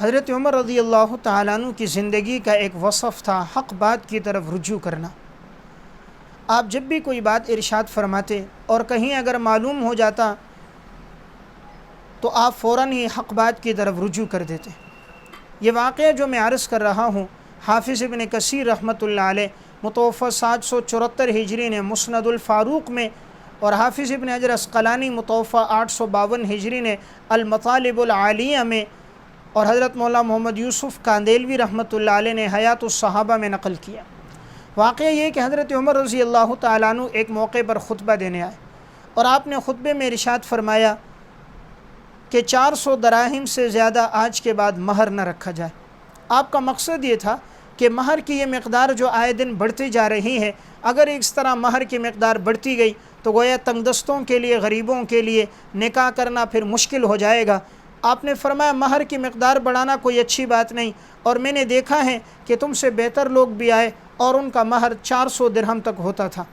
حضرت عمر رضی اللہ تعالیٰ عنہ کی زندگی کا ایک وصف تھا حق بات کی طرف رجوع کرنا۔ آپ جب بھی کوئی بات ارشاد فرماتے اور کہیں اگر معلوم ہو جاتا تو آپ فوراً ہی حق بات کی طرف رجوع کر دیتے۔ یہ واقعہ جو میں عرض کر رہا ہوں، حافظ ابن کثیر رحمۃ اللہ علیہ متوفی 774 ہجری نے مسند الفاروق میں، اور حافظ ابن حجر عسقلانی متوفی 852 ہجری نے المطالب العالیہ میں، اور حضرت مولانا محمد یوسف کاندیلوی رحمۃ اللہ علیہ نے حیات الصحابہ میں نقل کیا۔ واقعہ یہ کہ حضرت عمر رضی اللہ تعالیٰ عنہ ایک موقع پر خطبہ دینے آئے، اور آپ نے خطبے میں ارشاد فرمایا کہ 400 دراہم سے زیادہ آج کے بعد مہر نہ رکھا جائے۔ آپ کا مقصد یہ تھا کہ مہر کی یہ مقدار جو آئے دن بڑھتی جا رہی ہے، اگر اس طرح مہر کی مقدار بڑھتی گئی تو گویا تنگ دستوں کے لیے، غریبوں کے لیے نکاح کرنا پھر مشکل ہو جائے گا۔ آپ نے فرمایا مہر کی مقدار بڑھانا کوئی اچھی بات نہیں، اور میں نے دیکھا ہے کہ تم سے بہتر لوگ بھی آئے اور ان کا مہر 400 درہم تک ہوتا تھا۔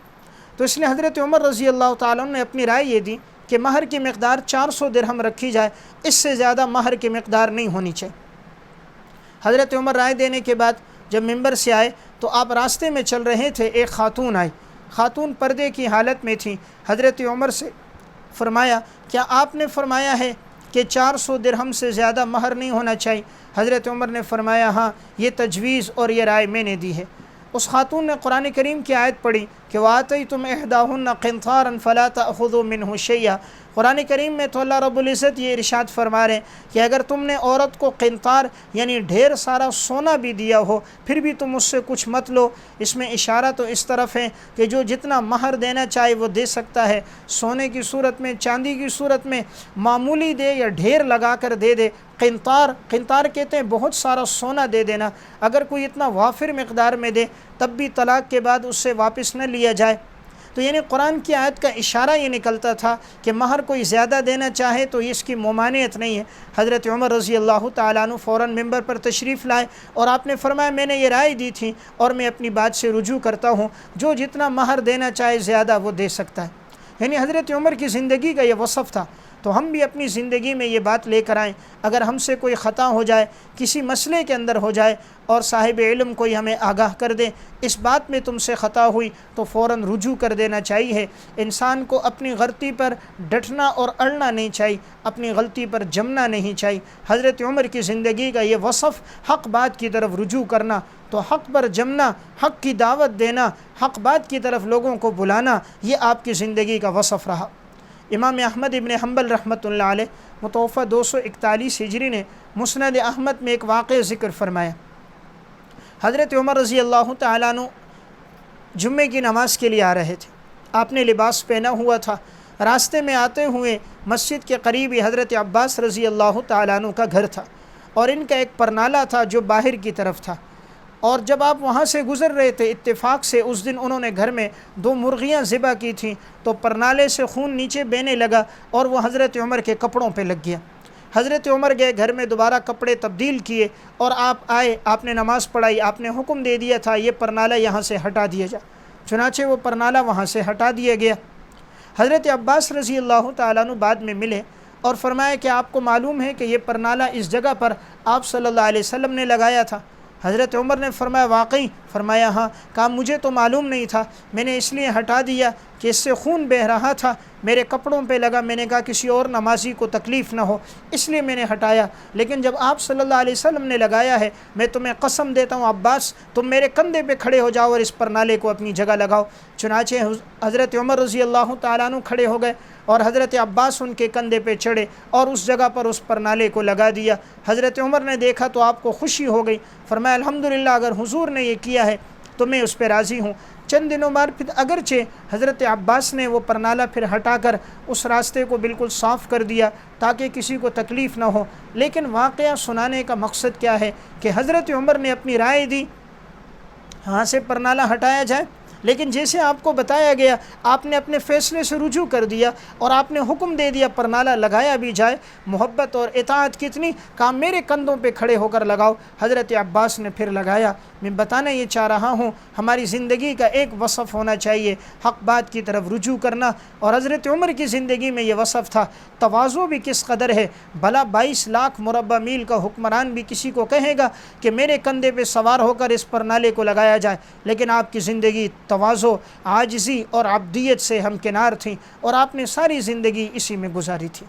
تو اس لیے حضرت عمر رضی اللہ تعالیٰ عنہ نے اپنی رائے یہ دی کہ مہر کی مقدار 400 درہم رکھی جائے، اس سے زیادہ مہر کی مقدار نہیں ہونی چاہیے۔ حضرت عمر رائے دینے کے بعد جب ممبر سے آئے تو آپ راستے میں چل رہے تھے، ایک خاتون آئی، خاتون پردے کی حالت میں تھی۔ حضرت عمر سے فرمایا کیا آپ نے فرمایا ہے کہ 400 درہم سے زیادہ مہر نہیں ہونا چاہیے؟ حضرت عمر نے فرمایا ہاں، یہ تجویز اور یہ رائے میں نے دی ہے۔ اس خاتون نے قرآن کریم کی آیت پڑھی کہ وَآتَيْتُمْ إِحْدَاهُنَّ قِنْطَارًا فَلَا تَأْخُذُوا مِنْهُ شَيْئًا۔ قرآن کریم میں تو اللہ رب العزت یہ ارشاد فرما رہے ہیں کہ اگر تم نے عورت کو قنطار یعنی ڈھیر سارا سونا بھی دیا ہو پھر بھی تم اس سے کچھ مت لو۔ اس میں اشارہ تو اس طرف ہے کہ جو جتنا مہر دینا چاہے وہ دے سکتا ہے، سونے کی صورت میں، چاندی کی صورت میں، معمولی دے یا ڈھیر لگا کر دے دے۔ قنطار کہتے ہیں بہت سارا سونا دے دینا، اگر کوئی اتنا وافر مقدار میں دے تب بھی طلاق کے بعد اس سے واپس نہ لیا جائے۔ تو یعنی قرآن کی آیت کا اشارہ یہ نکلتا تھا کہ مہر کوئی زیادہ دینا چاہے تو اس کی ممانعت نہیں ہے۔ حضرت عمر رضی اللہ تعالیٰ عنہ فوراً ممبر پر تشریف لائے اور آپ نے فرمایا میں نے یہ رائے دی تھی اور میں اپنی بات سے رجوع کرتا ہوں، جو جتنا مہر دینا چاہے زیادہ وہ دے سکتا ہے۔ یعنی حضرت عمر کی زندگی کا یہ وصف تھا۔ تو ہم بھی اپنی زندگی میں یہ بات لے کر آئیں، اگر ہم سے کوئی خطا ہو جائے، کسی مسئلے کے اندر ہو جائے اور صاحب علم کوئی ہمیں آگاہ کر دے اس بات میں تم سے خطا ہوئی تو فوراً رجوع کر دینا چاہیے۔ انسان کو اپنی غلطی پر ڈٹنا اور اڑنا نہیں چاہیے، اپنی غلطی پر جمنا نہیں چاہیے۔ حضرت عمر کی زندگی کا یہ وصف حق بات کی طرف رجوع کرنا، تو حق پر جمنا، حق کی دعوت دینا، حق بات کی طرف لوگوں کو بلانا، یہ آپ کی زندگی کا وصف رہا۔ امام احمد ابن حنبل رحمۃ اللہ علیہ متوفی 241 ہجری نے مسند احمد میں ایک واقعہ ذکر فرمایا۔ حضرت عمر رضی اللہ تعالیٰ عنہ جمعے کی نماز کے لیے آ رہے تھے، آپ نے لباس پہنا ہوا تھا۔ راستے میں آتے ہوئے مسجد کے قریب ہی حضرت عباس رضی اللہ تعالیٰ عنہ کا گھر تھا، اور ان کا ایک پرنالہ تھا جو باہر کی طرف تھا، اور جب آپ وہاں سے گزر رہے تھے اتفاق سے اس دن انہوں نے گھر میں 2 مرغیاں ذبح کی تھیں، تو پرنالے سے خون نیچے بہنے لگا اور وہ حضرت عمر کے کپڑوں پہ لگ گیا۔ حضرت عمر گئے گھر میں، دوبارہ کپڑے تبدیل کیے اور آپ آئے، آپ نے نماز پڑھائی، آپ نے حکم دے دیا تھا یہ پرنالہ یہاں سے ہٹا دیا جائے، چنانچہ وہ پرنالہ وہاں سے ہٹا دیا گیا۔ حضرت عباس رضی اللہ تعالیٰ عنہ بعد میں ملے اور فرمایا کہ آپ کو معلوم ہے کہ یہ پرنالہ اس جگہ پر آپ صلی اللہ علیہ وسلم نے لگایا تھا؟ حضرت عمر نے فرمایا واقعی؟ فرمایا ہاں۔ کہا مجھے تو معلوم نہیں تھا، میں نے اس لیے ہٹا دیا کہ اس سے خون بہہ رہا تھا، میرے کپڑوں پہ لگا، میں نے کہا کسی اور نمازی کو تکلیف نہ ہو اس لیے میں نے ہٹایا، لیکن جب آپ صلی اللہ علیہ وسلم نے لگایا ہے میں تمہیں قسم دیتا ہوں عباس تم میرے کندھے پہ کھڑے ہو جاؤ اور اس پرنالے کو اپنی جگہ لگاؤ۔ چنانچہ حضرت عمر رضی اللہ تعالیٰ عنہ کھڑے ہو گئے اور حضرت عباس ان کے کندھے پہ چڑھے اور اس جگہ پر اس پرنالے کو لگا دیا۔ حضرت عمر نے دیکھا تو آپ کو خوشی ہو گئی، فرمایا الحمدللہ اگر حضور نے یہ کیا ہے تو میں اس پہ راضی ہوں۔ چند دنوں بعد پھر اگرچہ حضرت عباس نے وہ پرنالہ پھر ہٹا کر اس راستے کو بالکل صاف کر دیا تاکہ کسی کو تکلیف نہ ہو، لیکن واقعہ سنانے کا مقصد کیا ہے کہ حضرت عمر نے اپنی رائے دی ہاں سے پرنالہ ہٹایا جائے، لیکن جیسے آپ کو بتایا گیا آپ نے اپنے فیصلے سے رجوع کر دیا اور آپ نے حکم دے دیا پرنالہ لگایا بھی جائے۔ محبت اور اطاعت کتنی، کہا میرے کندھوں پہ کھڑے ہو کر لگاؤ۔ حضرت عباس نے پھر لگایا۔ میں بتانا یہ چاہ رہا ہوں ہماری زندگی کا ایک وصف ہونا چاہیے حق بات کی طرف رجوع کرنا، اور حضرت عمر کی زندگی میں یہ وصف تھا۔ تواضع بھی کس قدر ہے، بھلا 22 لاکھ مربع میل کا حکمران بھی کسی کو کہے گا کہ میرے کندھے پہ سوار ہو کر اس پرنالے کو لگایا جائے، لیکن آپ کی زندگی تواضع، عاجزی اور عبدیت سے ہمکنار تھیں، اور آپ نے ساری زندگی اسی میں گزاری تھی۔